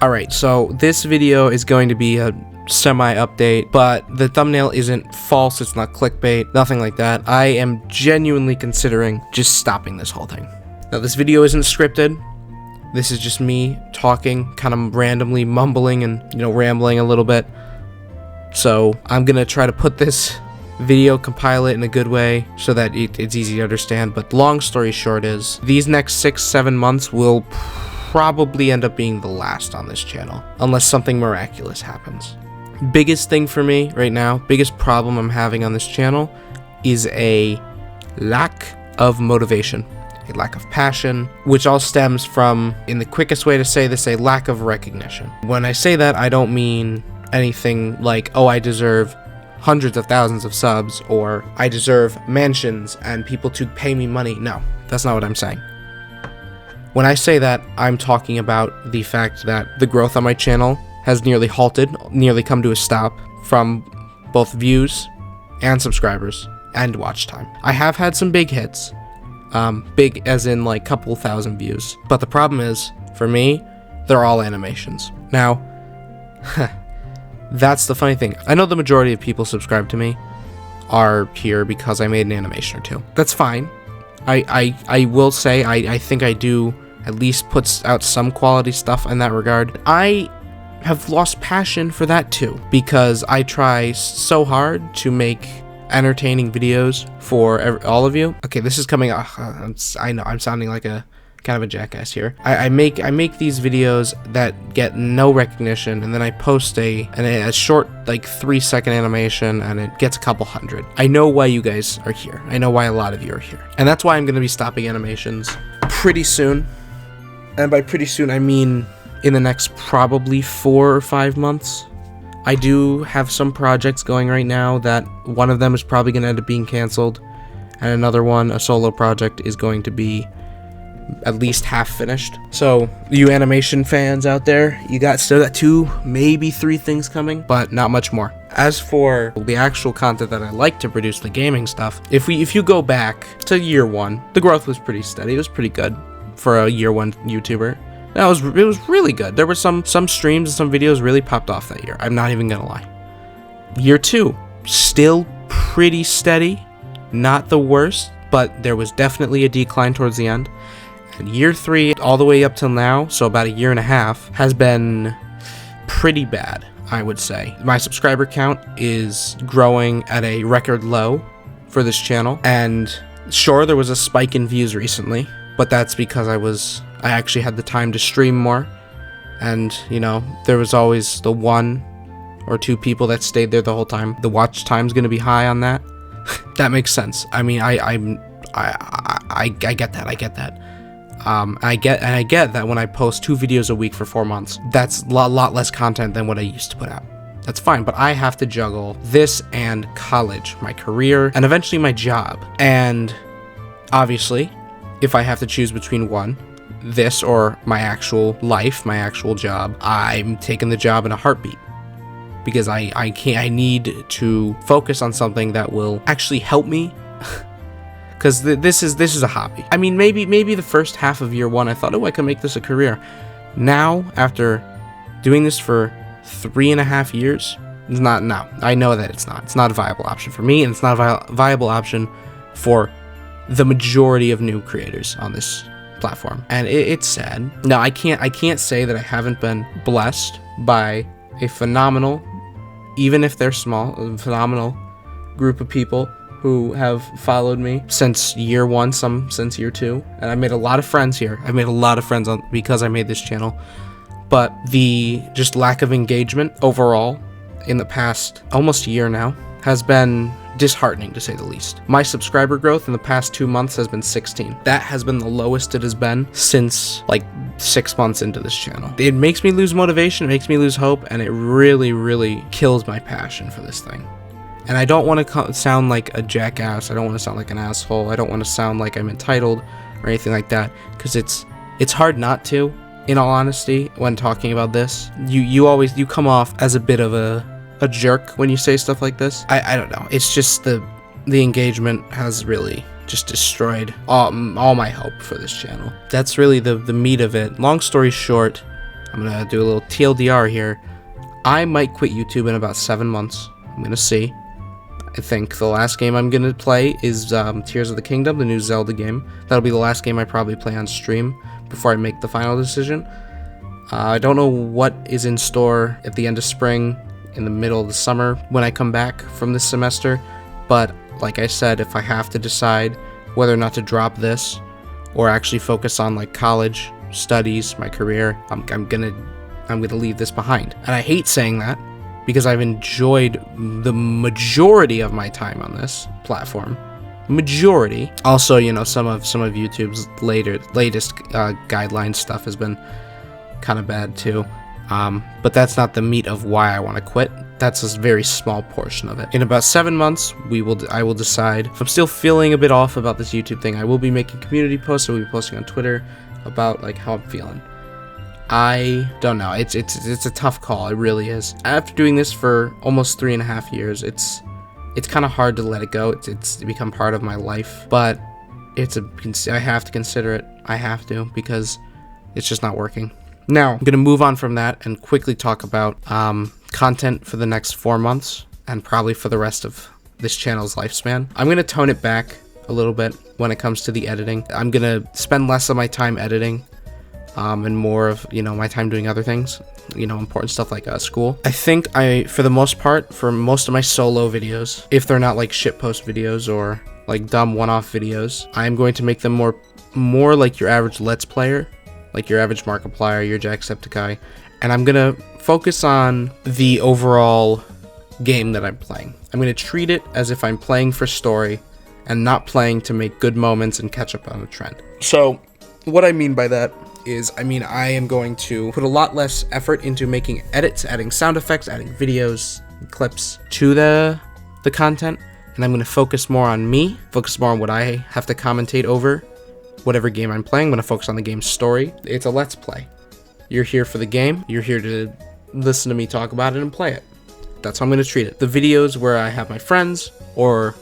Alright, so this video is going to be a semi-update, but the thumbnail isn't false, it's not clickbait, nothing like that. I am genuinely considering just stopping this whole thing. Now, this video isn't scripted. This is just me talking, kind of randomly mumbling and, rambling a little bit. So I'm gonna try to put this video, compile it in a good way so that it's easy to understand. But long story short is, these next 6-7 months will probably end up being the last on this channel, unless something miraculous happens. Biggest thing for me right now, biggest problem I'm having on this channel is a lack of motivation, a lack of passion, which all stems from, in the quickest way to say this, a lack of recognition. When I say that, I don't mean anything like, oh, I deserve hundreds of thousands of subs, or I deserve mansions and people to pay me money. No, that's not what I'm saying. When I say that, I'm talking about the fact that the growth on my channel has nearly halted, nearly come to a stop from both views and subscribers and watch time. I have had some big hits, big as in like couple thousand views, but the problem is, for me, they're all animations. Now, that's the funny thing. I know the majority of people subscribe to me are here because I made an animation or two. That's fine. I will say I think I do at least puts out some quality stuff in that regard. I have lost passion for that too, because I try so hard to make entertaining videos for all of you. Okay, this is coming out. I know I'm sounding like a kind of a jackass here. I make these videos that get no recognition, and then I post a short, like 3-second animation, and it gets a couple hundred. I know why you guys are here. I know why a lot of you are here, and that's why I'm gonna be stopping animations pretty soon. And by pretty soon, I mean in the next probably 4 or 5 months. I do have some projects going right now that one of them is probably going to end up being canceled, and another one, a solo project, is going to be at least half finished. So you animation fans out there, you still got 2, maybe 3 things coming, but not much more. As for the actual content that I like to produce, the gaming stuff, if you go back to year 1, the growth was pretty steady. It was pretty good for a year 1 YouTuber. It was really good. There were some streams and some videos really popped off that year. I'm not even gonna lie. Year 2, still pretty steady, not the worst, but there was definitely a decline towards the end. And year 3, all the way up till now, so about a year and a half, has been pretty bad, I would say. My subscriber count is growing at a record low for this channel, and sure, there was a spike in views recently, but that's because I actually had the time to stream more, and there was always the 1 or 2 people that stayed there the whole time. The watch time's gonna be high on that. That makes sense. I mean, I get that. I get that when I post 2 videos a week for 4 months, that's a lot less content than what I used to put out. That's fine, but I have to juggle this and college, my career, and eventually my job. And obviously, if I have to choose between one, this or my actual life, my actual job, I'm taking the job in a heartbeat, because I need to focus on something that will actually help me. Because this is a hobby. I mean, maybe the first half of year 1, I thought, oh, I could make this a career. Now, after doing this for 3.5 years, it's not. No, I know that it's not. It's not a viable option for me, and it's not a viable option for the majority of new creators on this platform. And it's sad. Now, I can't say that I haven't been blessed by a phenomenal, even if they're small, a phenomenal group of people who have followed me since year 1, some since year 2, and I made a lot of friends here. I've made a lot of friends because I made this channel, but the just lack of engagement overall in the past almost a year now has been disheartening, to say the least. My subscriber growth in the past 2 months has been 16. That has been the lowest it has been since like 6 months into this channel. It makes me lose motivation, it makes me lose hope, and it really kills my passion for this thing. And I don't want to sound like a jackass, I don't want to sound like an asshole, I don't want to sound like I'm entitled or anything like that, because it's hard not to, in all honesty, when talking about this. You come off as a bit of a jerk when you say stuff like this. I don't know, it's just the engagement has really just destroyed all my hope for this channel. That's really the meat of it. Long story short, I'm gonna do a little TLDR here. I might quit YouTube in about 7 months. I'm gonna see. I think the last game I'm gonna play is Tears of the Kingdom, the new Zelda game. That'll be the last game I probably play on stream before I make the final decision. I don't know what is in store at the end of spring, in the middle of the summer, when I come back from this semester. But like I said, if I have to decide whether or not to drop this or actually focus on like college studies, my career, I'm gonna leave this behind. And I hate saying that, because I've enjoyed the majority of my time on this platform. Majority. Also, you know, some of YouTube's latest guideline stuff has been kind of bad too. But that's not the meat of why I want to quit. That's a very small portion of it. In about 7 months, I will decide. If I'm still feeling a bit off about this YouTube thing, I will be making community posts. I will be posting on Twitter about like how I'm feeling. I don't know. It's a tough call. It really is. After doing this for almost 3.5 years, it's kind of hard to let it go. It's become part of my life, but I have to consider it. I have to, because it's just not working. Now, I'm gonna move on from that and quickly talk about content for the next 4 months and probably for the rest of this channel's lifespan. I'm gonna tone it back a little bit when it comes to the editing. I'm gonna spend less of my time editing. And more of, you know, my time doing other things, you know, important stuff like school. I think for the most part, for most of my solo videos, if they're not like shitpost videos or like dumb one-off videos, I'm going to make them more like your average Let's Player, like your average Markiplier, your Jacksepticeye, and I'm gonna focus on the overall game that I'm playing. I'm gonna treat it as if I'm playing for story and not playing to make good moments and catch up on a trend. So, what I mean by that is, I am going to put a lot less effort into making edits, adding sound effects, adding videos, clips to the content, and I'm going to focus more on me, focus more on what I have to commentate over, whatever game I'm playing. I'm going to focus on the game's story. It's a Let's Play. You're here for the game, you're here to listen to me talk about it and play it. That's how I'm going to treat it. The videos where I have my friends, or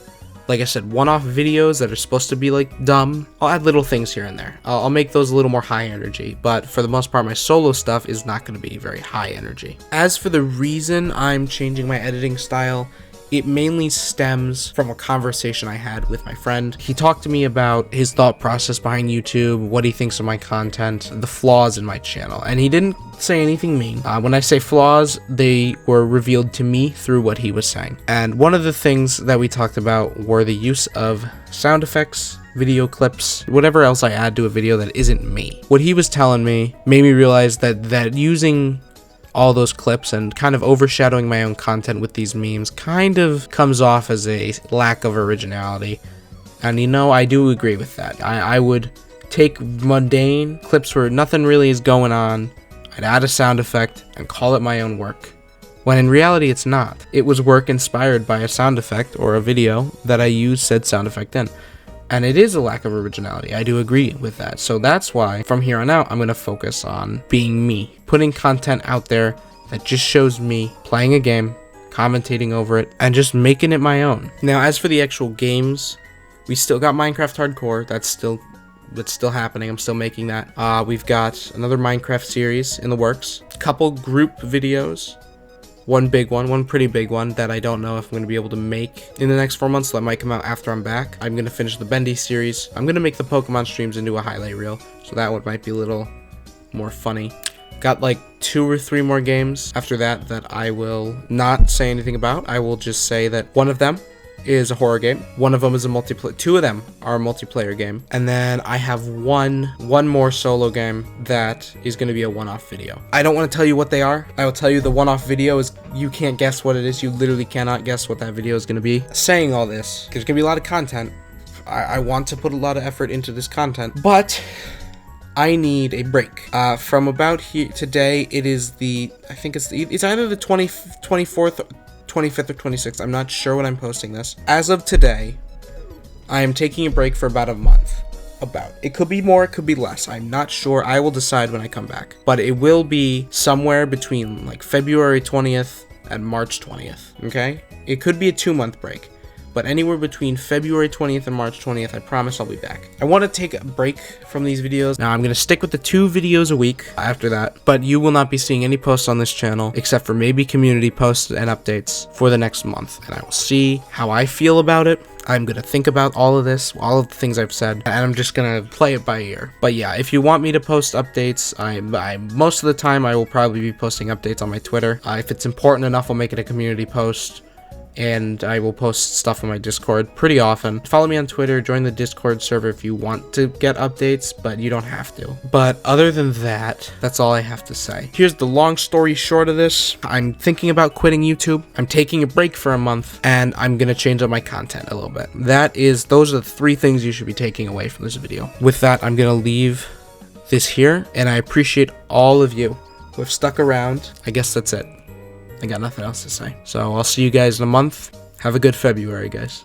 like I said, one-off videos that are supposed to be like dumb, I'll add little things here and there. I'll make those a little more high energy, but for the most part, my solo stuff is not going to be very high energy. As for the reason I'm changing my editing style, it mainly stems from a conversation I had with my friend. He talked to me about his thought process behind YouTube, what he thinks of my content, the flaws in my channel, and he didn't say anything mean. When I say flaws, they were revealed to me through what he was saying. And one of the things that we talked about were the use of sound effects, video clips, whatever else I add to a video that isn't me. What he was telling me made me realize that using all those clips and kind of overshadowing my own content with these memes kind of comes off as a lack of originality. And you know, I do agree with that. I would take mundane clips where nothing really is going on, I'd add a sound effect and call it my own work, when in reality it's not. It was work inspired by a sound effect or a video that I used said sound effect in. And it is a lack of originality. I do agree with that. So that's why from here on out, I'm going to focus on being me, putting content out there that just shows me playing a game, commentating over it, and just making it my own. Now, as for the actual games, we still got Minecraft Hardcore. That's still happening. I'm still making that. We've got another Minecraft series in the works, a couple group videos, one pretty big one that I don't know if I'm going to be able to make in the next 4 months, so that might come out after I'm back. I'm going to finish the Bendy series. I'm going to make the Pokemon streams into a highlight reel, so that one might be a little more funny. Got like 2 or 3 more games after that I will not say anything about. I will just say that one of them is a horror game. One of them is a multiplayer. 2 of them are a multiplayer game. And then I have one more solo game that is going to be a one-off video. I don't want to tell you what they are. I will tell you the one-off video is, you can't guess what it is. You literally cannot guess what that video is going to be. Saying all this, there's going to be a lot of content. I want to put a lot of effort into this content, but I need a break. From about here today, it is it's either the 24th, 25th or 26th. I'm not sure when I'm posting this. As of today, I am taking a break for about a month. It could be more, it could be less. I'm not sure. I will decide when I come back. But it will be somewhere between like February 20th and March 20th, okay? It could be a 2-month break. But anywhere between February 20th and March 20th, I promise I'll be back. I want to take a break from these videos. Now, I'm going to stick with the 2 videos a week after that, but you will not be seeing any posts on this channel except for maybe community posts and updates for the next month. And I will see how I feel about it. I'm going to think about all of this, all of the things I've said, and I'm just going to play it by ear. But yeah, if you want me to post updates, I most of the time I will probably be posting updates on my Twitter. If it's important enough, I'll make it a community post. And I will post stuff on my Discord pretty often. Follow me on Twitter, join the Discord server if you want to get updates, but you don't have to. But other than that, that's all I have to say. Here's the long story short of this. I'm thinking about quitting YouTube. I'm taking a break for a month, and I'm gonna change up my content a little bit. Those are the 3 things you should be taking away from this video. With that, I'm gonna leave this here, and I appreciate all of you who have stuck around. I guess that's it. I got nothing else to say. So I'll see you guys in a month. Have a good February, guys.